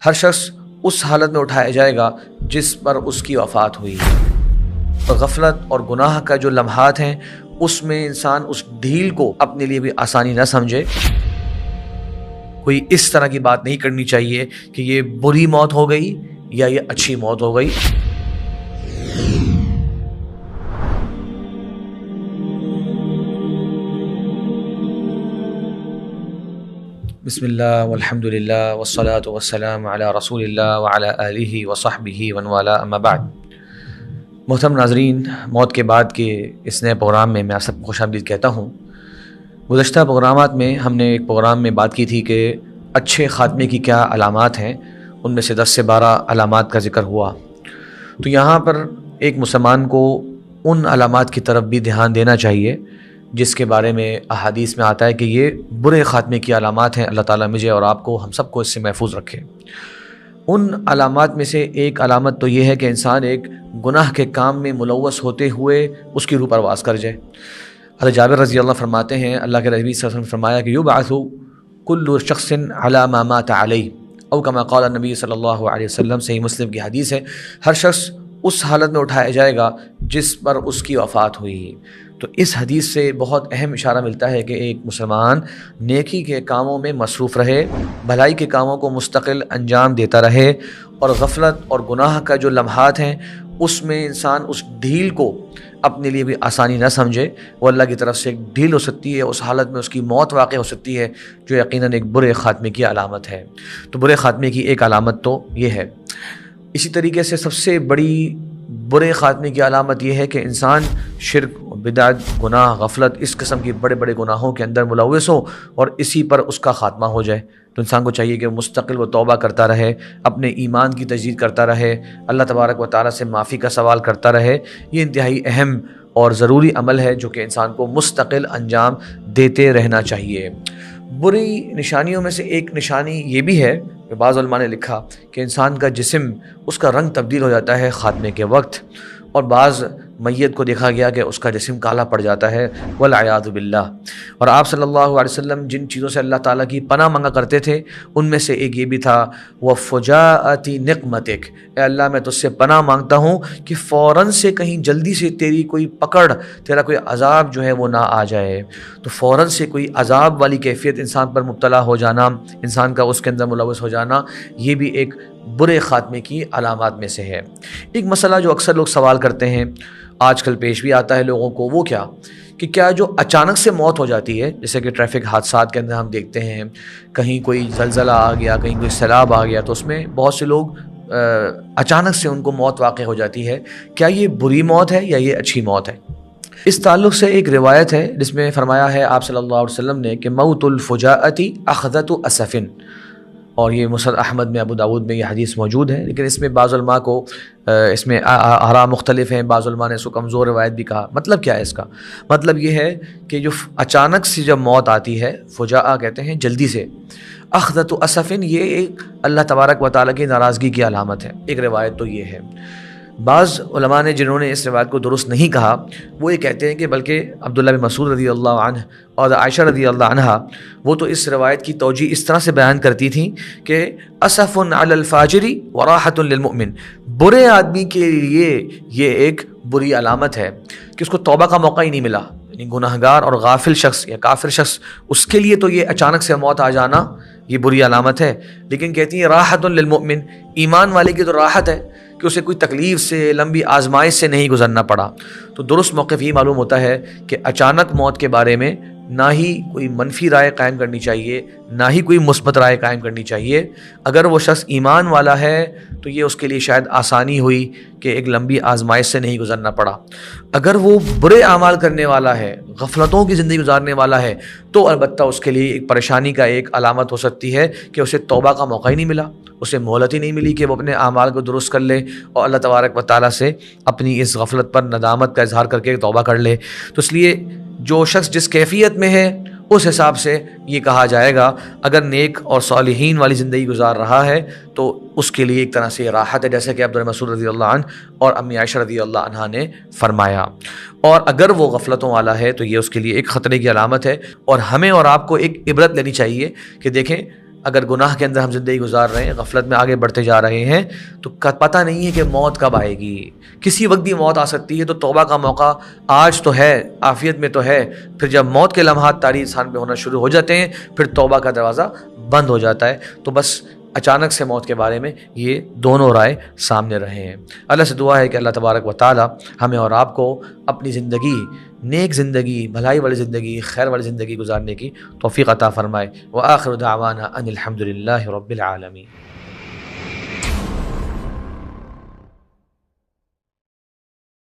ہر شخص اس حالت میں اٹھایا جائے گا جس پر اس کی وفات ہوئی ہے۔ اور غفلت اور گناہ کا جو لمحات ہیں اس میں انسان اس ڈھیل کو اپنے لیے بھی آسانی نہ سمجھے۔ کوئی اس طرح کی بات نہیں کرنی چاہیے کہ یہ بری موت ہو گئی یا یہ اچھی موت ہو گئی۔ بسم اللہ والحمد للہ والصلاة والسلام علی رسول اللہ وعلی آلہ وصحبہ ومن والاه اما بعد۔ محترم ناظرین، موت کے بعد کے اس نئے پروگرام میں آپ سب کو خوش آمدید کہتا ہوں۔ گزشتہ پروگرامات میں ہم نے ایک پروگرام میں بات کی تھی کہ اچھے خاتمے کی کیا علامات ہیں، ان میں سے 10 سے 12 علامات کا ذکر ہوا۔ تو یہاں پر ایک مسلمان کو ان علامات کی طرف بھی دھیان دینا چاہیے جس کے بارے میں احادیث میں آتا ہے کہ یہ برے خاتمے کی علامات ہیں۔ اللہ تعالیٰ مجھے اور آپ کو، ہم سب کو اس سے محفوظ رکھے۔ ان علامات میں سے ایک علامت تو یہ ہے کہ انسان ایک گناہ کے کام میں ملوث ہوتے ہوئے اس کی روح پرواز کر جائے۔ حضرت جابر رضی اللہ فرماتے ہیں، اللہ کے نبی صلی اللہ علیہ وسلم نے فرمایا کہ یبعث کل شخص علی ما مات علیہ او کما قال النبی صلی اللہ علیہ وسلم، صحیح مسلم کی حدیث ہے، ہر شخص اس حالت میں اٹھایا جائے گا جس پر اس کی وفات ہوئی۔ تو اس حدیث سے بہت اہم اشارہ ملتا ہے کہ ایک مسلمان نیکی کے کاموں میں مصروف رہے، بھلائی کے کاموں کو مستقل انجام دیتا رہے، اور غفلت اور گناہ کا جو لمحات ہیں اس میں انسان اس ڈھیل کو اپنے لیے بھی آسانی نہ سمجھے۔ وہ اللہ کی طرف سے ایک ڈھیل ہو سکتی ہے، اس حالت میں اس کی موت واقع ہو سکتی ہے، جو یقیناً ایک برے خاتمے کی علامت ہے۔ تو برے خاتمے کی ایک علامت تو یہ ہے۔ اسی طریقے سے سب سے بڑی برے خاتمے کی علامت یہ ہے کہ انسان شرک، بدعت، گناہ، غفلت، اس قسم کی بڑے بڑے گناہوں کے اندر ملوث ہو اور اسی پر اس کا خاتمہ ہو جائے۔ تو انسان کو چاہیے کہ مستقل وہ توبہ کرتا رہے، اپنے ایمان کی تجدید کرتا رہے، اللہ تبارک و تعالیٰ سے معافی کا سوال کرتا رہے۔ یہ انتہائی اہم اور ضروری عمل ہے جو کہ انسان کو مستقل انجام دیتے رہنا چاہیے۔ بری نشانیوں میں سے ایک نشانی یہ بھی ہے کہ بعض علماء نے لکھا کہ انسان کا جسم، اس کا رنگ تبدیل ہو جاتا ہے خاتمے کے وقت، اور بعض میت کو دیکھا گیا کہ اس کا جسم کالا پڑ جاتا ہے، والعیاذ باللہ۔ اور آپ صلی اللہ علیہ وسلم جن چیزوں سے اللہ تعالیٰ کی پناہ مانگا کرتے تھے ان میں سے ایک یہ بھی تھا، وَفُجَاءَةِ نِقْمَتِكَ، اے اللہ میں تجھ سے پناہ مانگتا ہوں کہ فوراً سے کہیں جلدی سے تیری کوئی پکڑ، تیرا کوئی عذاب جو ہے وہ نہ آ جائے۔ تو فوراً سے کوئی عذاب والی کیفیت انسان پر مبتلا ہو جانا، انسان کا اس کے اندر ملوث ہو جانا، یہ بھی ایک برے خاتمے کی علامات میں سے ہے۔ ایک مسئلہ جو اکثر لوگ سوال کرتے ہیں، آج کل پیش بھی آتا ہے لوگوں کو، وہ کیا جو اچانک سے موت ہو جاتی ہے، جیسے کہ ٹریفک حادثات کے اندر ہم دیکھتے ہیں، کہیں کوئی زلزلہ آ گیا، کہیں کوئی سیلاب آ گیا، تو اس میں بہت سے لوگ اچانک سے ان کو موت واقع ہو جاتی ہے، کیا یہ بری موت ہے یا یہ اچھی موت ہے؟ اس تعلق سے ایک روایت ہے جس میں فرمایا ہے آپ صلی اللہ علیہ وسلم نے کہ موت الفجاءۃ اخذۃ اسف، اور یہ مسند احمد میں، ابو داود میں یہ حدیث موجود ہے، لیکن اس میں بعض علماء کو اس میں آراء مختلف ہیں، بعض علماء نے اس کو کمزور روایت بھی کہا۔ مطلب کیا ہے اس کا؟ مطلب یہ ہے کہ جو اچانک سے جب موت آتی ہے، فجاء کہتے ہیں جلدی سے، اخذۃ اسف یہ ایک اللہ تبارک و تعالیٰ کی ناراضگی کی علامت ہے۔ ایک روایت تو یہ ہے۔ بعض علماء نے جنہوں نے اس روایت کو درست نہیں کہا، وہ یہ کہتے ہیں کہ بلکہ عبداللہ بن مسعود رضی اللہ عنہ اور عائشہ رضی اللہ عنہا، وہ تو اس روایت کی توجیہ اس طرح سے بیان کرتی تھیں کہ اسف علی الفاجر وراحۃ للمؤمن، برے آدمی کے لیے یہ ایک بری علامت ہے کہ اس کو توبہ کا موقع ہی نہیں ملا، یعنی گناہ گار اور غافل شخص یا کافر شخص، اس کے لیے تو یہ اچانک سے موت آ جانا یہ بری علامت ہے، لیکن کہتی ہیں راحۃ للمؤمن، ایمان والے کی تو راحت ہے کہ اسے کوئی تکلیف سے، لمبی آزمائش سے نہیں گزرنا پڑا۔ تو درست موقف یہ معلوم ہوتا ہے کہ اچانک موت کے بارے میں نہ ہی کوئی منفی رائے قائم کرنی چاہیے، نہ ہی کوئی مثبت رائے قائم کرنی چاہیے۔ اگر وہ شخص ایمان والا ہے تو یہ اس کے لیے شاید آسانی ہوئی کہ ایک لمبی آزمائش سے نہیں گزرنا پڑا۔ اگر وہ برے اعمال کرنے والا ہے، غفلتوں کی زندگی گزارنے والا ہے، تو البتہ اس کے لیے ایک پریشانی کا ایک علامت ہو سکتی ہے کہ اسے توبہ کا موقع ہی نہیں ملا، اسے مہلت ہی نہیں ملی کہ وہ اپنے اعمال کو درست کر لے اور اللہ تبارک و تعالیٰ سے اپنی اس غفلت پر ندامت کا اظہار کر کے توبہ کر لے۔ تو اس لیے جو شخص جس کیفیت میں ہے اس حساب سے یہ کہا جائے گا، اگر نیک اور صالحین والی زندگی گزار رہا ہے تو اس کے لیے ایک طرح سے راحت ہے، جیسے کہ عبداللہ مسعود رضی اللہ عنہ اور امی عائشہ رضی اللہ عنہا نے فرمایا۔ اور اگر وہ غفلتوں والا ہے تو یہ اس کے لیے ایک خطرے کی علامت ہے، اور ہمیں اور آپ کو ایک عبرت لینی چاہیے کہ دیکھیں اگر گناہ کے اندر ہم زندگی گزار رہے ہیں، غفلت میں آگے بڑھتے جا رہے ہیں، تو پتہ نہیں ہے کہ موت کب آئے گی. کسی وقت بھی موت آ سکتی ہے. تو توبہ کا موقع آج تو ہے، عافیت میں تو ہے. پھر جب موت کے لمحات طاری انسان پہ ہونا شروع ہو جاتے ہیں، پھر توبہ کا دروازہ بند ہو جاتا ہے. تو بس اچانک سے موت کے بارے میں یہ دونوں رائے سامنے رہے ہیں. اللہ سے دعا ہے کہ اللہ تبارک و تعالی ہمیں اور آپ کو اپنی زندگی، نیک زندگی، بھلائی والی زندگی، خیر والی زندگی گزارنے کی توفیق عطا فرمائے. وآخر دعوانا ان الحمد للہ رب العالمین.